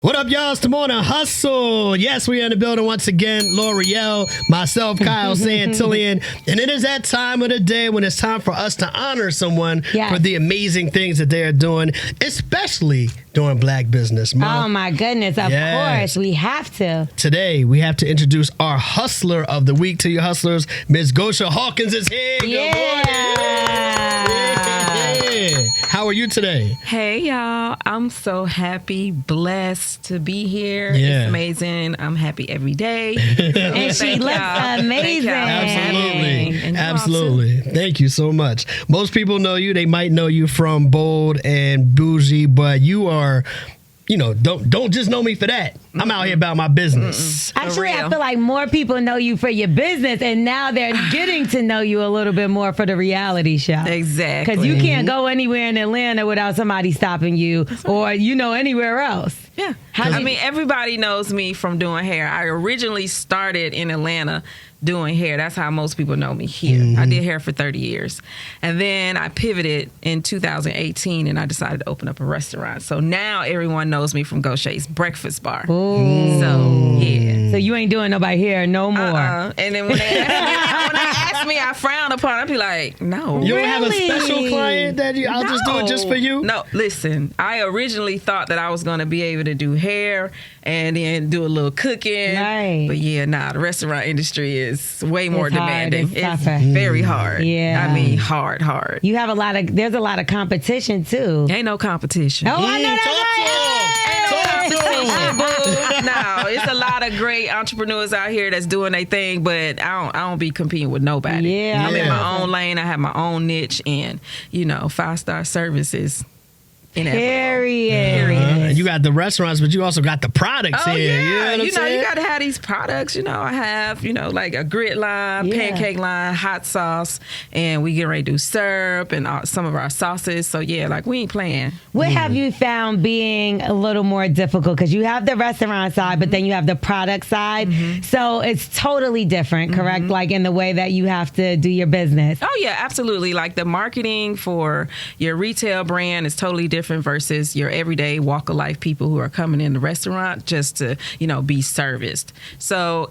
What up, y'all? It's the Morning Hustle. Yes, we are in the building once again. L'Oreal, myself, Kyle Santillian. And it is that time of the day when it's time for us to honor someone for the amazing things that they are doing, especially during Black Business Month. Oh, my goodness. Of course. We have to. Today, we have to introduce our Hustler of the Week to you hustlers. Ms. Gocha Hawkins is here. Good morning. How are you today? Hey, y'all. I'm so happy, blessed to be here. It's amazing. I'm happy every day. And she looks amazing. Absolutely. Thank you so much. Most people know you. They might know you from Bold and Bougie, but you are... don't just know me for that. I'm out here about my business. Actually, I feel like more people know you for your business, and now they're getting to know you a little bit more for the reality show. Exactly. Because you can't go anywhere in Atlanta without somebody stopping you, or anywhere else. Yeah. Everybody knows me from doing hair. I originally started in Atlanta doing hair. That's how most people know me here. I did hair for 30 years. And then I pivoted in 2018 and I decided to open up a restaurant. So now everyone knows me from Gocha's Breakfast Bar. Ooh. So, yeah. So you ain't doing nobody hair no more. And then when they ask me, I frown upon it. I'd be like, no. You don't have a special client that I'll just do it just for you? No, listen. I originally thought that I was going to be able to do hair and then do a little cooking. Right. But the restaurant industry is way more demanding. It's very hard. Yeah. I mean, hard. You have there's a lot of competition too. Ain't no competition. Oh, I know Ain't no competition. No, it's a lot of great entrepreneurs out here that's doing their thing, but I don't be competing with nobody. Yeah. I'm in my own lane. I have my own niche, and 5-star services. Period. You got the restaurants, but you also got the products here. Yeah. You got to have these products. I have, like a grit line, pancake line, hot sauce, and we get ready to do syrup and some of our sauces. So, we ain't playing. What have you found being a little more difficult? Because you have the restaurant side, but then you have the product side. So it's totally different, correct? Like in the way that you have to do your business. Oh, yeah, absolutely. Like the marketing for your retail brand is totally different versus your everyday walk of life people who are coming in the restaurant just to, be serviced. So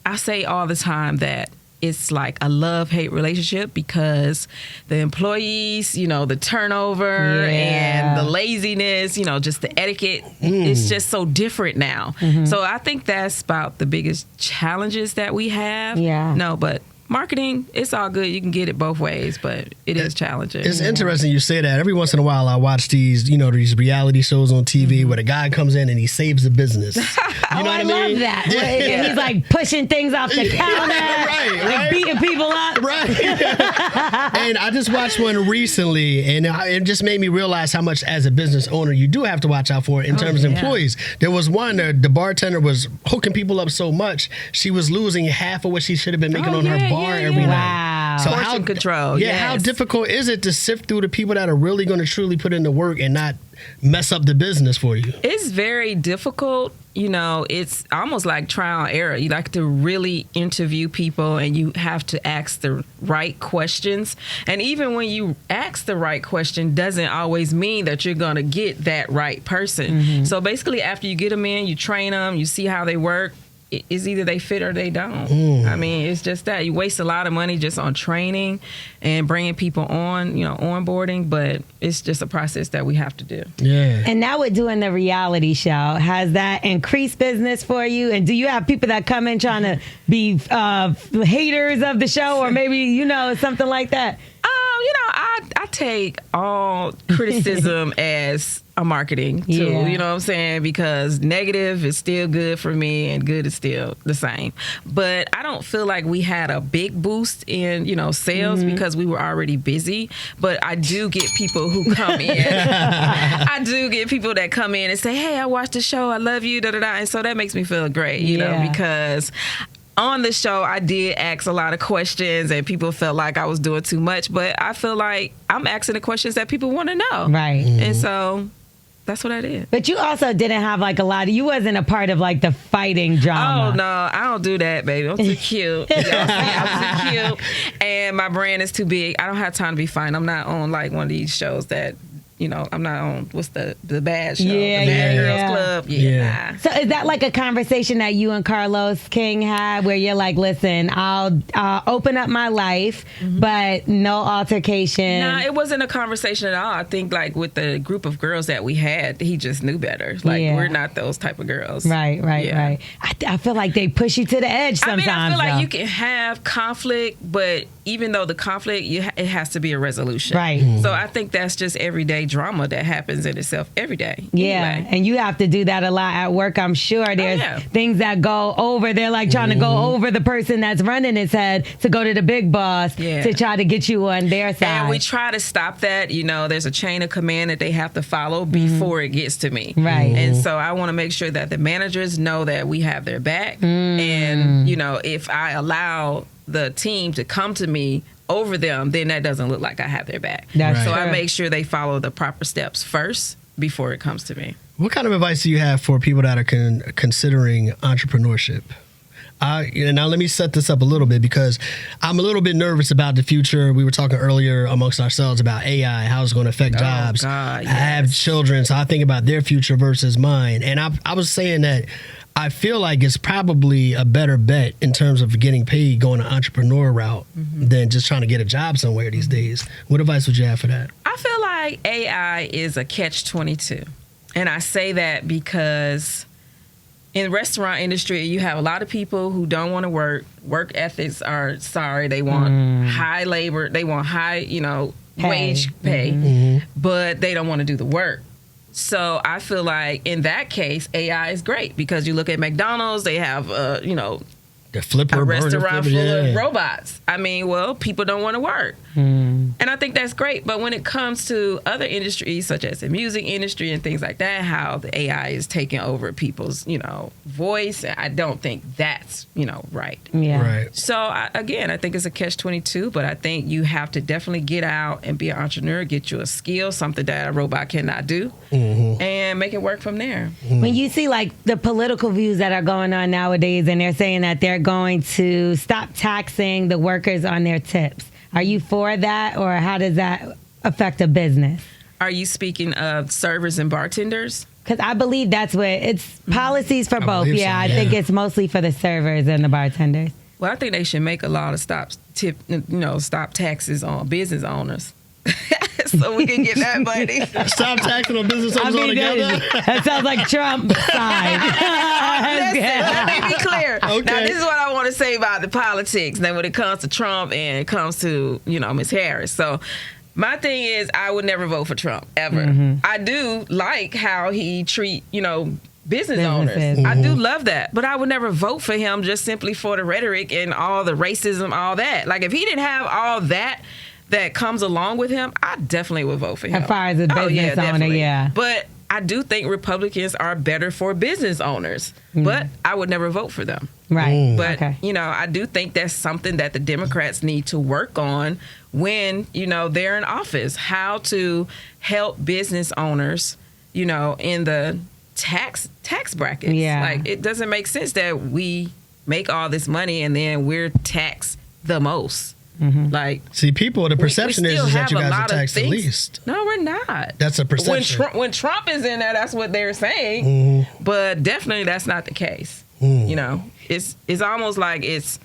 I say all the time that it's like a love-hate relationship because the employees, the turnover and the laziness, just the etiquette, it's just so different now. So I think that's about the biggest challenges that we have. Yeah. No, but marketing, it's all good. You can get it both ways, but it is challenging. It's interesting you say that. Every once in a while, I watch these reality shows on TV where the guy comes in and he saves the business. I love that. And he's like pushing things off the counter, like beating people up. Right. And I just watched one recently, and it just made me realize how much, as a business owner, you do have to watch out for in terms of employees. There was one, the bartender was hooking people up so much, she was losing half of what she should have been making on her bar every night. Wow. So portion control. How difficult is it to sift through the people that are really going to truly put in the work and not mess up the business for you? It's very difficult. It's almost like trial and error. You like to really interview people and you have to ask the right questions. And even when you ask the right question doesn't always mean that you're going to get that right person. So basically after you get them in, you train them, you see how they work. It's either they fit or they don't. It's just that. You waste a lot of money just on training and bringing people on, onboarding, but it's just a process that we have to do. Yeah. And now we're doing the reality show. Has that increased business for you? And do you have people that come in trying to be haters of the show or maybe, something like that? I take all criticism as a marketing tool, you know what I'm saying? Because negative is still good for me and good is still the same. But I don't feel like we had a big boost in, sales because we were already busy. But I do get people who come in. I do get people that come in and say, hey, I watched the show. I love you, da-da-da. And so that makes me feel great, because on the show, I did ask a lot of questions and people felt like I was doing too much, but I feel like I'm asking the questions that people want to know. Right. And so that's what I did. But you also didn't have you wasn't a part of the fighting drama. Oh, no, I don't do that, baby. I'm too cute. I'm too cute. And my brand is too big. I don't have time to be fighting. I'm not on one of these shows that I'm not on what's the bad show, Yeah, the Bad yeah, Girls yeah. Club. Yeah. Nah. So is that like a conversation that you and Carlos King had where you're like, listen, I'll open up my life, but no altercation? Nah, it wasn't a conversation at all. I think like with the group of girls that we had, he just knew better. Like we're not those type of girls. Right. I feel like they push you to the edge sometimes. I feel like though. you can have conflict, but even though the conflict, it has to be a resolution. Right. So I think that's just everyday drama that happens in itself every day. Yeah, Anyway. and you have to do that a lot at work. I'm sure there's things that go over. They're like trying to go over the person that's running his head to go to the big boss to try to get you on their side. And we try to stop that. There's a chain of command that they have to follow before it gets to me. Right. And so I want to make sure that the managers know that we have their back. And, if I allow the team to come to me over them, then that doesn't look like I have their back. That's So true. I make sure they follow the proper steps first before it comes to me. What kind of advice do you have for people that are considering entrepreneurship? Now let me set this up a little bit because I'm a little bit nervous about the future. We were talking earlier amongst ourselves about AI, how it's going to affect jobs. God, I have children, so I think about their future versus mine. And I was saying that I feel like it's probably a better bet in terms of getting paid going the entrepreneur route than just trying to get a job somewhere these days. What advice would you have for that? I feel like AI is a catch-22. And I say that because in the restaurant industry, you have a lot of people who don't want to work. Work ethics are sorry. They want high labor. They want high, wage pay, but they don't want to do the work. So I feel like in that case, AI is great because you look at McDonald's, they have, The flipper, a burner restaurant flipper, full yeah. of robots. I mean, well, people don't want to work. And I think that's great. But when it comes to other industries, such as the music industry and things like that, how the AI is taking over people's, voice, I don't think that's, right. Yeah. Right. So, I think it's a catch-22, but I think you have to definitely get out and be an entrepreneur, get you a skill, something that a robot cannot do, and make it work from there. When you see like the political views that are going on nowadays and they're saying that they're going to stop taxing the workers on their tips, are you for that or how does that affect a business? Are you speaking of servers and bartenders? Because I believe that's what it's policies for both. believe so, I think it's mostly for the servers and the bartenders. Well, I think they should make a law to stop taxes on business owners. So we can get that money. Stop taxing on business owners altogether. That sounds like Trump side. Let me be clear. Okay. Now, this is what I want to say about the politics. Then when it comes to Trump and it comes to, Ms. Harris. So my thing is I would never vote for Trump, ever. I do like how he treat, business owners. I do love that. But I would never vote for him just simply for the rhetoric and all the racism, all that. Like if he didn't have all that comes along with him, I definitely would vote for him. As far as a business owner, definitely. yeah. But I do think Republicans are better for business owners, but I would never vote for them. Right. But, okay. I do think that's something that the Democrats need to work on when, they're in office, how to help business owners, in the tax brackets. Yeah. Like, it doesn't make sense that we make all this money and then we're taxed the most. Like, See, people, the perception we is still that you have a guys are lot of taxed the things. least. No, we're not. That's a perception. When Trump is in there, that's what they're saying. But definitely that's not the case. It's almost like it's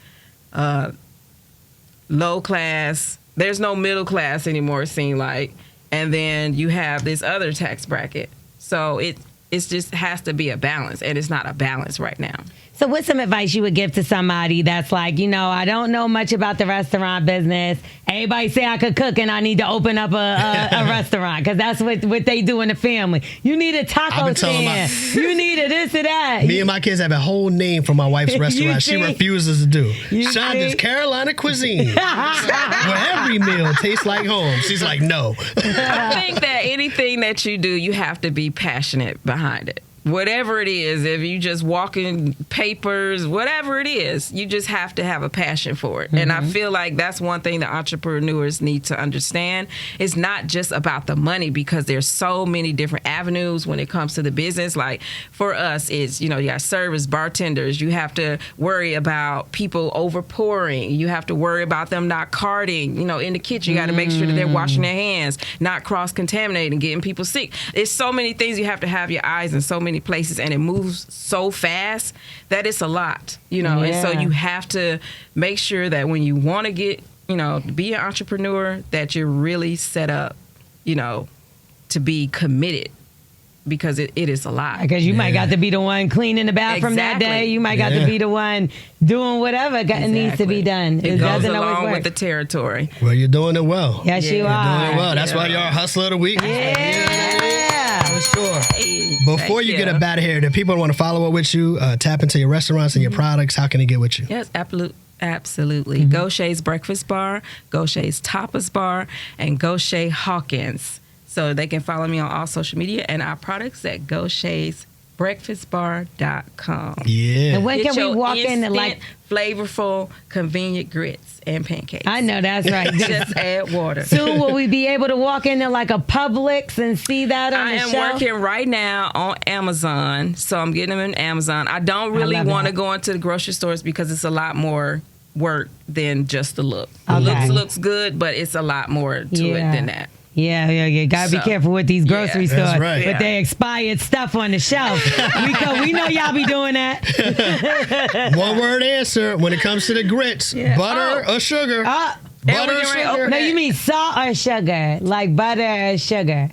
low class. There's no middle class anymore, it seems like. And then you have this other tax bracket. So it just has to be a balance, and it's not a balance right now. So what's some advice you would give to somebody that's like, I don't know much about the restaurant business. Everybody say I could cook and I need to open up a restaurant because that's what they do in the family. You need a I've taco been telling stand. You need a this or that. Me and my kids have a whole name for my wife's restaurant. She see? refuses to do. You Shonda's see? Carolina cuisine, where every meal tastes like home. She's like, no. I think that anything that you do, you have to be passionate behind it. whatever it is, if you just walking papers, whatever it is, you just have to have a passion for it. And I feel like that's one thing that entrepreneurs need to understand. It's not just about the money, because there's so many different avenues when it comes to the business. Like for us, it's, you got service, bartenders. You have to worry about people over pouring. You have to worry about them not carting, in the kitchen. You got to make sure that they're washing their hands, not cross-contaminating, getting people sick. There's so many things you have to have your eyes in so many places, and it moves so fast that it's a lot, and so you have to make sure that when you want to get, be an entrepreneur, that you're really set up, to be committed, because it is a lot. Because you might got to be the one cleaning the bathroom that day. You might got to be the one doing whatever needs to be done. It goes doesn't always along work. with the territory. Well, you're doing it well. Yes, you You're are. doing it well. That's why you're a hustler of the week. Yeah. For sure. Hey, Before you get up out of here, the people want to follow up with you, tap into your restaurants and your products, how can they get with you? Yes, absolutely. Gocha's Breakfast Bar, Gocha's Tapas Bar, and Gocha Hawkins. So they can follow me on all social media and our products at gochasbreakfastbar.com. Yeah. And when Get can we your walk in instant, and like flavorful, convenient grits and pancakes. I know that's right. Just add water. Soon will we be able to walk into like a Publix and see that on I the am shelf? working right now on Amazon, so I'm getting them in Amazon. I don't really want to go into the grocery stores because it's a lot more work than just the look. Okay. Looks good, but it's a lot more to it than that. Yeah. Gotta be careful with these grocery stores. That's right. With their expired stuff on the shelf. we know y'all be doing that. One word answer when it comes to the grits: butter or sugar? Butter or sugar? No, you mean salt or sugar? Like butter or sugar?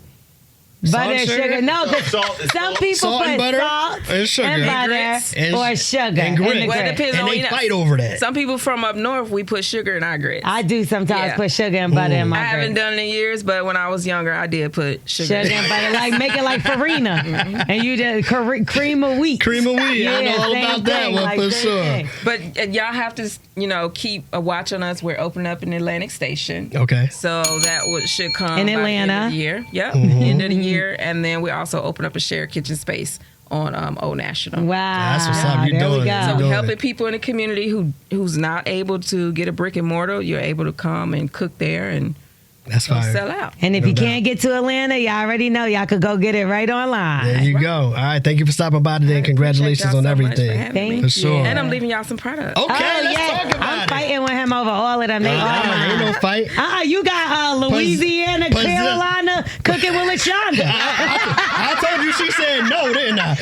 Butter or sugar? No, because some people Salt put and butter salt and sugar. and butter And or sugar. and grits. in the Well, it grits. depends And on they fight over that. Some people from up north, we put sugar in our grits. I do sometimes Yeah. put sugar and butter in my I haven't grits. done it in years, but when I was younger, I did put sugar. Sugar and butter, like make it like farina, and you just cream of wheat. Cream of wheat. I know all same about that thing, one like for same sure. thing. But y'all have to, keep a watch on us. We're opening up in Atlantic Station. Okay. So that should come In by the end Atlanta. of the year. Yep, end of the year. And then we also open up a shared kitchen space on Old National. Wow, That's what's up. You there we doing go. it. So You we're doing helping it. people in the community who's not able to get a brick and mortar. You're able to come and cook there and That's fire. sell out. And if No you doubt. can't get to Atlanta, y'all already know y'all could go get it right online. There you go. All right. Thank you for stopping by today, and congratulations on Appreciate y'all so much for everything. having me. Thank For sure. you. And I'm leaving y'all some products. Okay, Oh, let's yeah. talk about I'm it. fighting with him over all of them. They all Ain't mine. no fight. You got Louisiana, Pos- Carolina cooking with LaShonda. I told you she said no, didn't I?